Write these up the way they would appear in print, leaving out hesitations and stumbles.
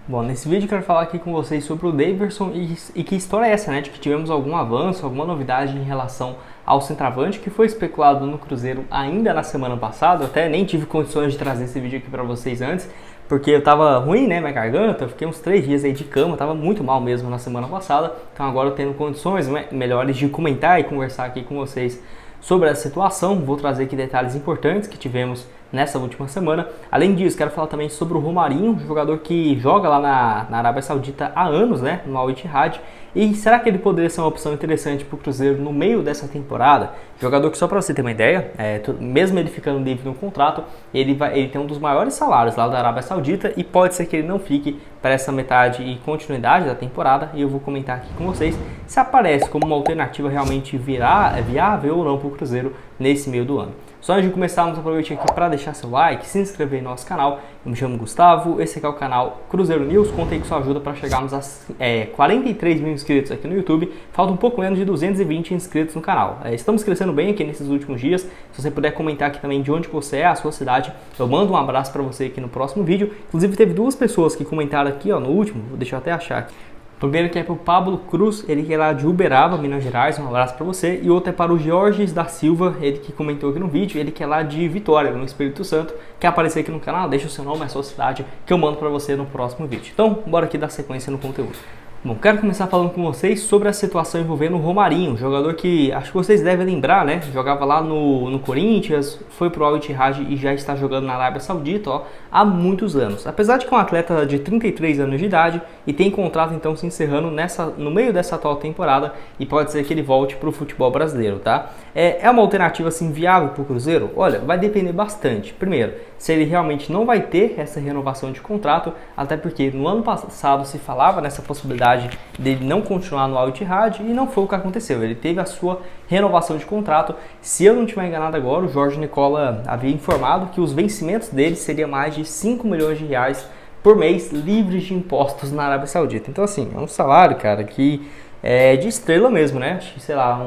Bom, nesse vídeo eu quero falar aqui com vocês sobre o Daverson e que história é essa, né? De que tivemos algum avanço, alguma novidade em relação ao centroavante que foi especulado no Cruzeiro ainda na semana passada. Eu até nem tive condições de trazer esse vídeo aqui pra vocês antes, porque eu tava ruim, né? Minha garganta, eu fiquei uns 3 dias aí de cama, tava muito mal mesmo na semana passada. Então agora eu tendo condições melhores de comentar e conversar aqui com vocês sobre essa situação. Vou trazer aqui detalhes importantes que tivemos nessa última semana. Além disso, quero falar também sobre o Romarinho, jogador que joga lá na Arábia Saudita há anos, né, no Al Ittihad. E será que ele poderia ser uma opção interessante para o Cruzeiro no meio dessa temporada? Jogador que, só para você ter uma ideia, mesmo ele ficando livre no contrato, ele tem um dos maiores salários lá da Arábia Saudita e pode ser que ele não fique para essa metade e continuidade da temporada. E eu vou comentar aqui com vocês se aparece como uma alternativa realmente viável ou não para o Cruzeiro nesse meio do ano. Só antes de começarmos, aproveite aqui para deixar seu like, se inscrever no nosso canal. Eu me chamo Gustavo, esse aqui é o canal Cruzeiro News. Contei com sua ajuda para chegarmos a 43 mil inscritos aqui no YouTube. Falta um pouco menos de 220 inscritos no canal. Estamos crescendo bem aqui nesses últimos dias. Se você puder comentar aqui também de onde você é, a sua cidade, eu mando um abraço para você aqui no próximo vídeo. Inclusive teve duas pessoas que comentaram aqui, ó, no último, deixa eu até achar aqui. Primeiro que é para o Pablo Cruz, ele que é lá de Uberaba, Minas Gerais, um abraço para você. E outro é para o Jorges da Silva, ele que comentou aqui no vídeo, ele que é lá de Vitória, no Espírito Santo. Quer aparecer aqui no canal? Deixa o seu nome, a sua cidade, que eu mando para você no próximo vídeo. Então, bora aqui dar sequência no conteúdo. Bom, quero começar falando com vocês sobre a situação envolvendo o Romarinho, jogador que acho que vocês devem lembrar, né? Jogava lá no Corinthians, foi pro Al Ittihad e já está jogando na Arábia Saudita, ó, há muitos anos. Apesar de que é um atleta de 33 anos de idade e tem contrato então se encerrando no meio dessa atual temporada e pode ser que ele volte pro futebol brasileiro, tá? É uma alternativa assim viável pro Cruzeiro? Olha, vai depender bastante. Primeiro, se ele realmente não vai ter essa renovação de contrato, até porque no ano passado se falava nessa possibilidade dele não continuar no Al Ittihad e não foi o que aconteceu. Ele teve a sua renovação de contrato. Se eu não estiver enganado agora, o Jorge Nicola havia informado que os vencimentos dele seriam mais de 5 milhões de reais por mês livres de impostos na Arábia Saudita. Então assim, é um salário, cara, que é de estrela mesmo, né? Acho que, sei lá,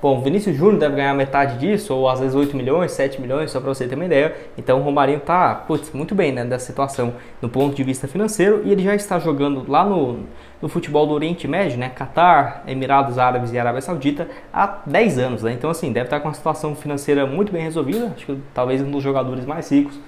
Bom, o Vinícius Júnior deve ganhar metade disso, ou às vezes 8 milhões, 7 milhões, só para você ter uma ideia. Então o Romarinho tá, muito bem, né, dessa situação do ponto de vista financeiro. E ele já está jogando lá no futebol do Oriente Médio, né, Catar, Emirados Árabes e Arábia Saudita, há 10 anos, né. Então assim, deve estar com uma situação financeira muito bem resolvida. Acho que talvez um dos jogadores mais ricos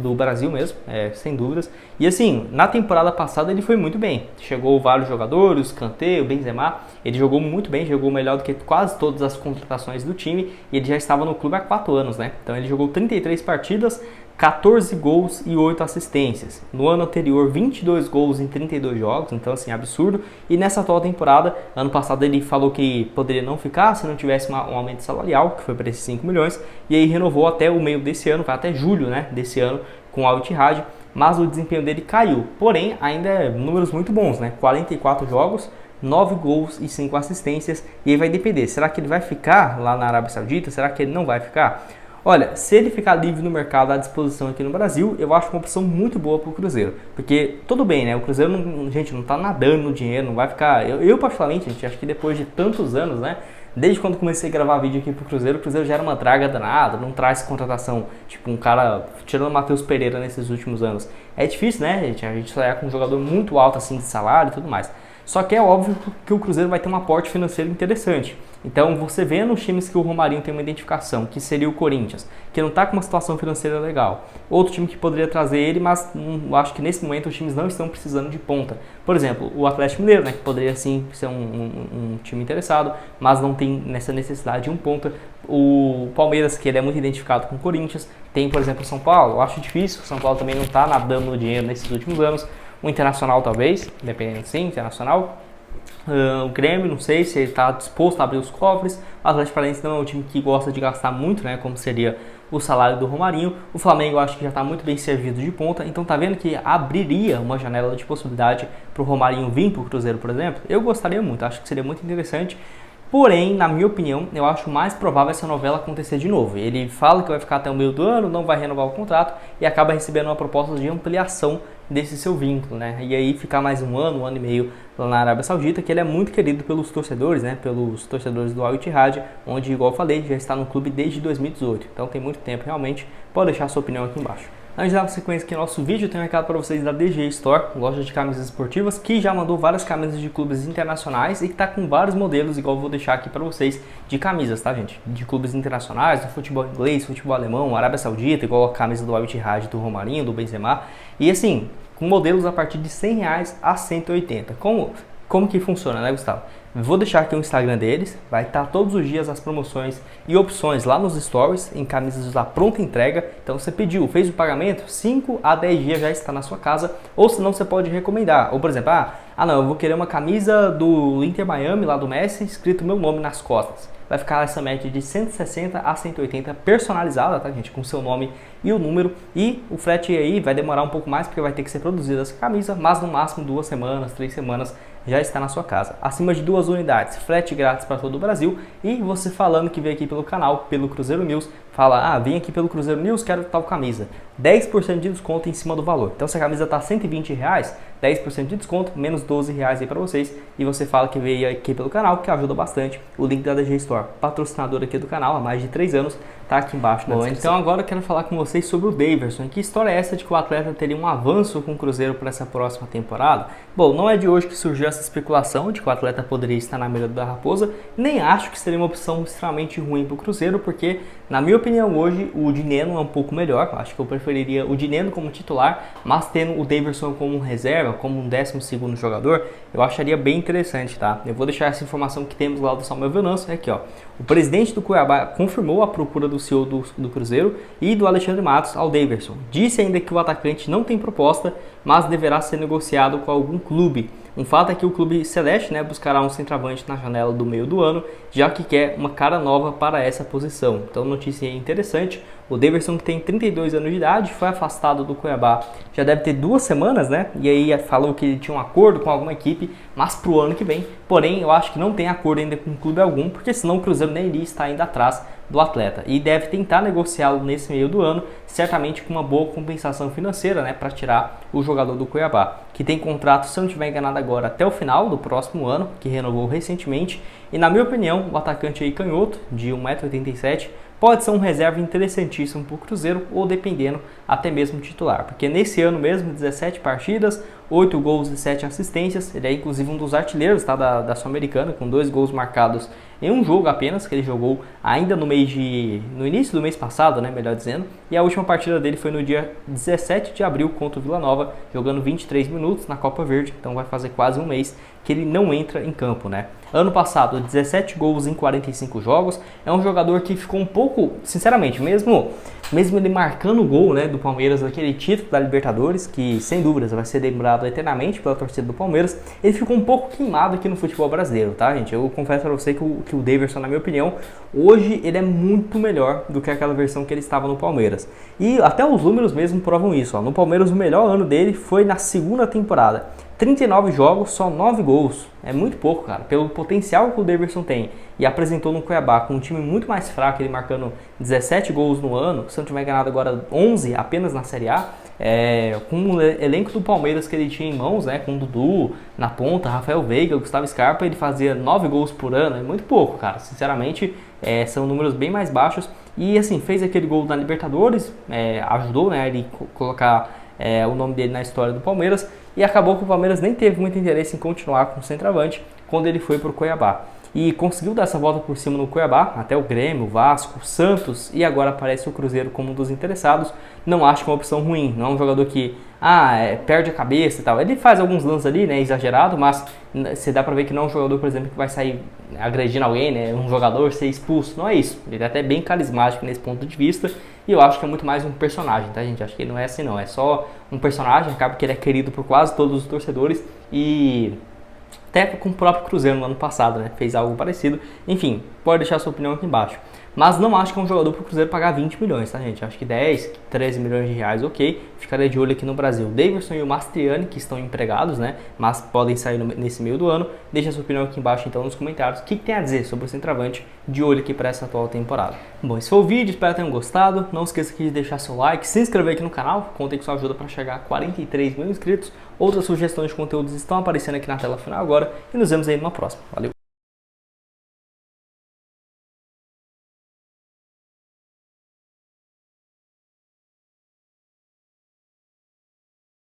do Brasil mesmo, sem dúvidas. E assim, na temporada passada ele foi muito bem. Chegou vários jogadores, Kanté, o Benzema, ele jogou muito bem, jogou melhor do que quase todas as contratações do time e ele já estava no clube há 4 anos, né? Então ele jogou 33 partidas, 14 gols e 8 assistências. No ano anterior, 22 gols em 32 jogos, então assim, absurdo. E nessa atual temporada, ano passado ele falou que poderia não ficar se não tivesse um aumento salarial, que foi para esses 5 milhões, e aí renovou até o meio desse ano, vai até julho, né, desse ano, com o Al Ittihad, mas o desempenho dele caiu. Porém, ainda é números muito bons, né, 44 jogos, 9 gols e 5 assistências, e aí vai depender, será que ele vai ficar lá na Arábia Saudita, será que ele não vai ficar? Olha, se ele ficar livre no mercado à disposição aqui no Brasil, eu acho uma opção muito boa para o Cruzeiro. Porque, tudo bem, né? O Cruzeiro, gente, não tá nadando no dinheiro, não vai ficar... Eu particularmente, gente, acho que depois de tantos anos, né? Desde quando comecei a gravar vídeo aqui pro Cruzeiro, o Cruzeiro já era uma draga danada, não traz contratação, tipo um cara, tirando o Matheus Pereira nesses últimos anos. É difícil, né, gente? A gente sair com um jogador muito alto, assim, de salário e tudo mais. Só que é óbvio que o Cruzeiro vai ter um aporte financeiro interessante. Então, você vê nos times que o Romarinho tem uma identificação, que seria o Corinthians, que não está com uma situação financeira legal. Outro time que poderia trazer ele, mas acho que nesse momento os times não estão precisando de ponta. Por exemplo, o Atlético Mineiro, né, que poderia sim ser um time interessado, mas não tem nessa necessidade de um ponta. O Palmeiras, que ele é muito identificado com o Corinthians. Tem, por exemplo, o São Paulo. Eu acho difícil, o São Paulo também não está nadando no dinheiro nesses últimos anos. O Internacional talvez, dependendo sim, Internacional. O Grêmio, não sei se ele está disposto a abrir os cofres. O Atlético Paranaense não é um time que gosta de gastar muito, né, como seria o salário do Romarinho. O Flamengo eu acho que já está muito bem servido de ponta. Então tá vendo que abriria uma janela de possibilidade para o Romarinho vir para o Cruzeiro, por exemplo? Eu gostaria muito, acho que seria muito interessante. Porém, na minha opinião, eu acho mais provável essa novela acontecer de novo. Ele fala que vai ficar até o meio do ano, não vai renovar o contrato e acaba recebendo uma proposta de ampliação desse seu vínculo, né? E aí ficar mais um ano e meio lá na Arábia Saudita, que ele é muito querido pelos torcedores, né? Pelos torcedores do Al Ittihad, onde, igual eu falei, já está no clube desde 2018. Então tem muito tempo realmente. Pode deixar a sua opinião aqui embaixo. Antes de dar uma sequência aqui no nosso vídeo, eu tenho um recado para vocês da DG Store, loja de camisas esportivas, que já mandou várias camisas de clubes internacionais e que está com vários modelos, igual eu vou deixar aqui para vocês, de camisas, tá, gente? De clubes internacionais, do futebol inglês, futebol alemão, Arábia Saudita, igual a camisa do Al Ittihad, do Romarinho, do Benzema. E assim, com modelos a partir de R$100 a 180. Como que funciona, né, Gustavo? Vou deixar aqui o Instagram deles, vai estar todos os dias as promoções e opções lá nos stories, em camisas da pronta entrega. Então você pediu, fez o pagamento, 5 a 10 dias já está na sua casa, ou senão você pode recomendar. Ou por exemplo, não, eu vou querer uma camisa do Inter Miami, lá do Messi, escrito meu nome nas costas. Vai ficar essa média de 160 a 180 personalizada, tá, gente? Com seu nome e o número. E o frete aí vai demorar um pouco mais, porque vai ter que ser produzida essa camisa, mas no máximo 2 semanas, 3 semanas já está na sua casa. Acima de 2 unidades, frete grátis para todo o Brasil. E você falando que veio aqui pelo canal, pelo Cruzeiro News, fala, vim aqui pelo Cruzeiro News, quero tal camisa. 10% de desconto em cima do valor. Então se a camisa está R$120, 10% de desconto, menos R$12 aí para vocês. E você fala que veio aqui pelo canal, que ajuda bastante. O link da DG Store, patrocinador aqui do canal há mais de 3 anos, tá aqui embaixo na descrição. Então agora eu quero falar com vocês sobre o Daverson. Que história é essa de que o atleta teria um avanço com o Cruzeiro para essa próxima temporada? Bom, não é de hoje que surgiu essa especulação de que o atleta poderia estar na mira da Raposa. Nem acho que seria uma opção extremamente ruim para o Cruzeiro, porque na minha opinião hoje o Dineno é um pouco melhor. Acho que eu preferiria o Dineno como titular, mas tendo o Daverson como reserva, como um 12º jogador, eu acharia bem interessante, tá? Eu vou deixar essa informação que temos lá do Samuel Venâncio, aqui ó. O presidente do Cuiabá confirmou a procura do CEO do Cruzeiro e do Alexandre Matos ao Daverson. Disse ainda que o atacante não tem proposta, mas deverá ser negociado com algum clube. Um fato é que o clube celeste, né, buscará um centroavante na janela do meio do ano, já que quer uma cara nova para essa posição. Então, notícia interessante. O Daverson, que tem 32 anos de idade, foi afastado do Cuiabá já deve ter 2 semanas, né? E aí falou que ele tinha um acordo com alguma equipe, mas para o ano que vem. Porém, eu acho que não tem acordo ainda com clube algum, porque senão o Cruzeiro nem iria estar ainda atrás do atleta. E deve tentar negociá-lo nesse meio do ano, certamente com uma boa compensação financeira, né? Para tirar o jogador do Cuiabá, que tem contrato, se eu não estiver enganado agora, até o final do próximo ano, que renovou recentemente. E na minha opinião, o atacante aí canhoto, de 1,87 m, pode ser um reserva interessantíssimo para o Cruzeiro, ou dependendo, até mesmo titular. Porque nesse ano mesmo, 17 partidas, 8 gols e 7 assistências. Ele é inclusive um dos artilheiros, tá, da Sul-Americana, com 2 gols marcados em um jogo apenas, que ele jogou ainda no início do mês passado, né, melhor dizendo. E a última partida dele foi no dia 17 de abril contra o Vila Nova, jogando 23 minutos na Copa Verde. Então vai fazer quase um mês que ele não entra em campo, né? Ano passado, 17 gols em 45 jogos. É um jogador que ficou um pouco, sinceramente, mesmo ele marcando o gol, né, do Palmeiras, aquele título da Libertadores, que sem dúvidas vai ser lembrado eternamente pela torcida do Palmeiras, ele ficou um pouco queimado aqui no futebol brasileiro, tá, gente? Eu confesso para você que o Daverson, na minha opinião, hoje ele é muito melhor do que aquela versão que ele estava no Palmeiras. E até os números mesmo provam isso, ó. No Palmeiras, o melhor ano dele foi na segunda temporada. 39 jogos, só 9 gols. É muito pouco, cara, pelo potencial que o Daverson tem. E apresentou no Cuiabá com um time muito mais fraco, ele marcando 17 gols no ano, se não tiver enganado agora 11 apenas na Série A. Com o elenco do Palmeiras que ele tinha em mãos, né, com o Dudu na ponta, Rafael Veiga, Gustavo Scarpa, ele fazia 9 gols por ano. É muito pouco, cara, sinceramente. São números bem mais baixos. E assim, fez aquele gol na Libertadores, ajudou, né, ele colocar o nome dele na história do Palmeiras. E acabou que o Palmeiras nem teve muito interesse em continuar com o centroavante quando ele foi para o Cuiabá. E conseguiu dar essa volta por cima no Cuiabá, até o Grêmio, o Vasco, o Santos, e agora aparece o Cruzeiro como um dos interessados. Não acho que é uma opção ruim, não é um jogador que perde a cabeça e tal. Ele faz alguns lances ali, né, exagerado, mas você dá pra ver que não é um jogador, por exemplo, que vai sair agredindo alguém, né, um jogador ser expulso. Não é isso, ele é até bem carismático nesse ponto de vista. E eu acho que é muito mais um personagem, tá, gente? Acho que ele não é assim, não. É só um personagem, acaba que ele é querido por quase todos os torcedores. E até com o próprio Cruzeiro no ano passado, né? Fez algo parecido. Enfim, pode deixar sua opinião aqui embaixo. mas não acho que é um jogador para o Cruzeiro pagar 20 milhões, tá, gente? Acho que 10, 13 milhões de reais, ok. Ficaria de olho aqui no Brasil. Daverson e o Mastriani, que estão empregados, né, mas podem sair nesse meio do ano. Deixa a sua opinião aqui embaixo, então, nos comentários. O que tem a dizer sobre o centroavante de olho aqui para essa atual temporada? Bom, esse foi o vídeo, espero que tenham gostado. Não esqueça aqui de deixar seu like, se inscrever aqui no canal, contem com sua ajuda para chegar a 43 mil inscritos. Outras sugestões de conteúdos estão aparecendo aqui na tela final agora e nos vemos aí numa próxima. Valeu!